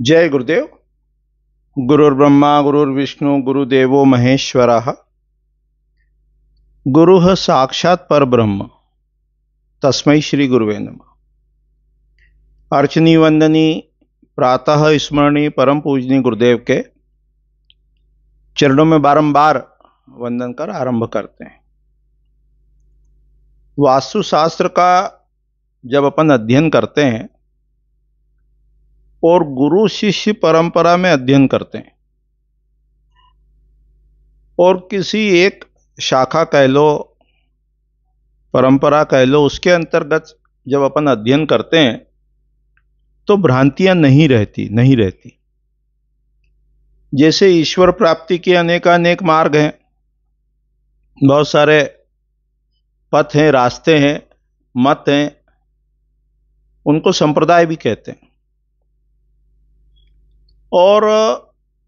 जय गुरुदेव। गुरुर्ब्रह्मा गुरुर्विष्णु गुरुदेवो महेश्वरः। गुरुः साक्षात् परब्रह्म तस्मै श्री गुरुवे नमः। अर्चनी वंदनी प्रातः स्मरणी परम पूजनी गुरुदेव के चरणों में बारंबार वंदन कर आरंभ करते हैं। वास्तुशास्त्र का जब अपन अध्ययन करते हैं और गुरु शिष्य परंपरा में अध्ययन करते हैं और किसी एक शाखा कह लो, परंपरा कह लो, उसके अंतर्गत जब अपन अध्ययन करते हैं तो भ्रांतियां नहीं रहती। जैसे ईश्वर प्राप्ति के अनेकानेक मार्ग हैं, बहुत सारे पथ हैं, रास्ते हैं, मत हैं, उनको संप्रदाय भी कहते हैं और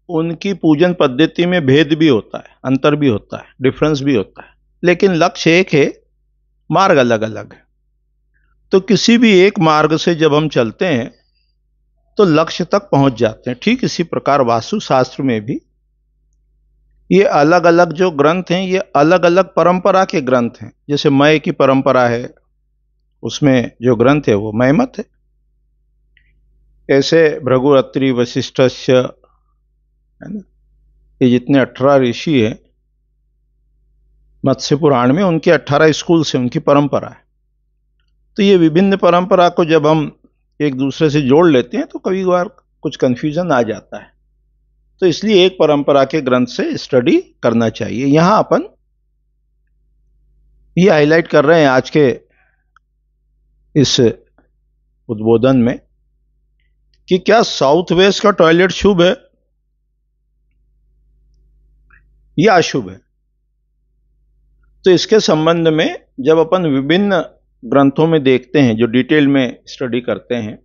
उनकी पूजन पद्धति में भेद भी होता है, अंतर भी होता है, डिफरेंस भी होता है, लेकिन लक्ष्य एक है, मार्ग अलग अलग है। तो किसी भी एक मार्ग से जब हम चलते हैं तो लक्ष्य तक पहुंच जाते हैं। ठीक इसी प्रकार वास्तुशास्त्र में भी ये अलग अलग जो ग्रंथ हैं, ये अलग अलग परंपरा के ग्रंथ हैं। जैसे मय की परंपरा है, उसमें जो ग्रंथ है वो मयमत है। ऐसे भृगुरत्रि वशिष्ठस्य, है ना, ये जितने 18 ऋषि हैं मत्स्य पुराण में, उनके 18 स्कूल से उनकी परंपरा है। तो ये विभिन्न परंपरा को जब हम एक दूसरे से जोड़ लेते हैं तो कभी बार कुछ कंफ्यूजन आ जाता है। तो इसलिए एक परंपरा के ग्रंथ से स्टडी करना चाहिए। यहां अपन ये हाईलाइट कर रहे हैं आज के इस उद्बोधन में कि क्या साउथ वेस्ट का टॉयलेट शुभ है या अशुभ है। तो इसके संबंध में जब अपन विभिन्न ग्रंथों में देखते हैं, जो डिटेल में स्टडी करते हैं,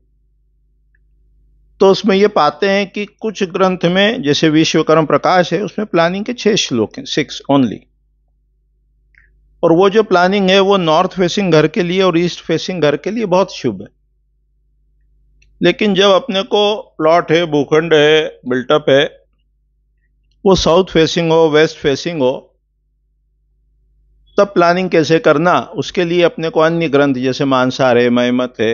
तो उसमें ये पाते हैं कि कुछ ग्रंथ में, जैसे विश्वकर्म प्रकाश है, उसमें प्लानिंग के 6 श्लोक हैं, 6 ओनली। और वो जो प्लानिंग है वो नॉर्थ फेसिंग घर के लिए और ईस्ट फेसिंग घर के लिए बहुत शुभ है। लेकिन जब अपने को प्लॉट है, भूखंड है, बिल्टअप है, वो साउथ फेसिंग हो, वेस्ट फेसिंग हो, तब प्लानिंग कैसे करना, उसके लिए अपने को अन्य ग्रंथ जैसे मानसार है, मयमत है,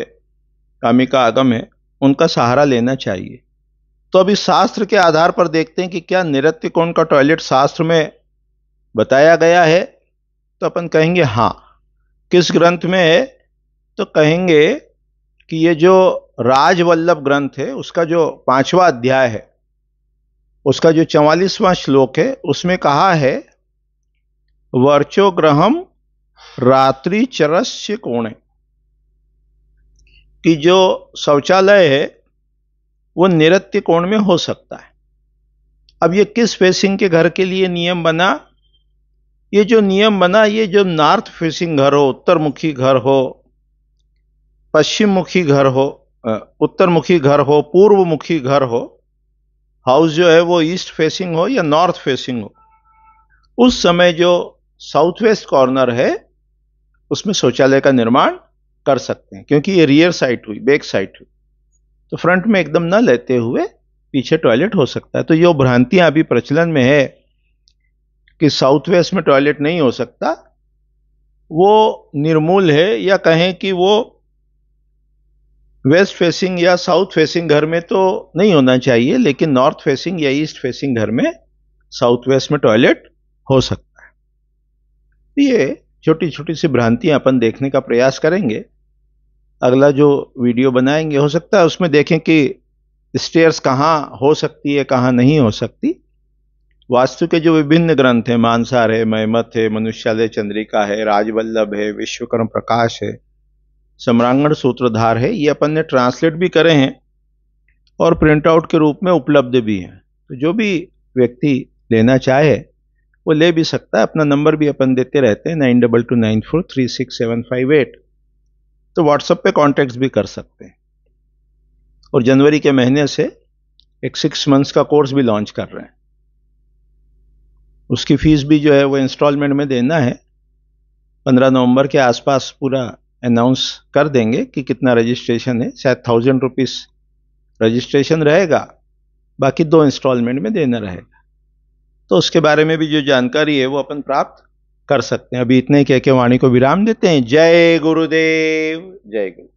कामिका आगम है, उनका सहारा लेना चाहिए। तो अभी शास्त्र के आधार पर देखते हैं कि क्या नैऋत्य कोण का टॉयलेट शास्त्र में बताया गया है। तो अपन कहेंगे हाँ। किस ग्रंथ में है, तो कहेंगे कि ये जो राजवल्लभ ग्रंथ है, उसका जो 5वां अध्याय है, उसका जो 44वां श्लोक है, उसमें कहा है वर्चो ग्रहम रात्रि चरस्य कोणे, कि जो शौचालय है वो नैऋत्य कोण में हो सकता है। अब ये किस फेसिंग के घर के लिए नियम बना? ये जो नियम बना, ये जो नॉर्थ फेसिंग घर हो, उत्तरमुखी घर हो, पश्चिम मुखी घर हो, उत्तरमुखी घर हो, पूर्व मुखी घर हो, हाउस जो है वो ईस्ट फेसिंग हो या नॉर्थ फेसिंग हो, उस समय जो साउथ वेस्ट कॉर्नर है उसमें शौचालय का निर्माण कर सकते हैं, क्योंकि ये रियर साइट हुई, बैक साइट हुई। तो फ्रंट में एकदम न लेते हुए पीछे टॉयलेट हो सकता है। तो ये भ्रांतियां अभी प्रचलन में है कि साउथ वेस्ट में टॉयलेट नहीं हो सकता, वो निर्मूल है। या कहें कि वो वेस्ट फेसिंग या साउथ फेसिंग घर में तो नहीं होना चाहिए, लेकिन नॉर्थ फेसिंग या ईस्ट फेसिंग घर में साउथ वेस्ट में टॉयलेट हो सकता है। ये छोटी छोटी सी भ्रांतियां अपन देखने का प्रयास करेंगे। अगला जो वीडियो बनाएंगे, हो सकता है उसमें देखें कि स्टेयर्स कहाँ हो सकती है, कहाँ नहीं हो सकती। वास्तु के जो विभिन्न ग्रंथ हैं, मानसार है, मयमत है, मनुष्यालय चंद्रिका है, राजवल्लभ है, विश्वकर्म प्रकाश है, सम्रांगण सूत्रधार है, ये अपन ने ट्रांसलेट भी करे हैं और प्रिंट आउट के रूप में उपलब्ध भी हैं। तो जो भी व्यक्ति लेना चाहे वो ले भी सकता है। अपना नंबर भी अपन देते रहते हैं, 9229436758। तो व्हाट्सएप पे कॉन्टेक्ट भी कर सकते हैं। और जनवरी के महीने से एक 6 मंथ्स का कोर्स भी लॉन्च कर रहे हैं। उसकी फीस भी जो है वो इंस्टॉलमेंट में देना है। 15 नवंबर के आसपास पूरा अनाउंस कर देंगे कि कितना रजिस्ट्रेशन है। शायद 1000 रुपीज़ रजिस्ट्रेशन रहेगा, बाकी 2 इंस्टॉलमेंट में देना रहेगा। तो उसके बारे में भी जो जानकारी है वो अपन प्राप्त कर सकते हैं। अभी इतने कह के वाणी को विराम देते हैं। जय गुरुदेव, जय गुरु।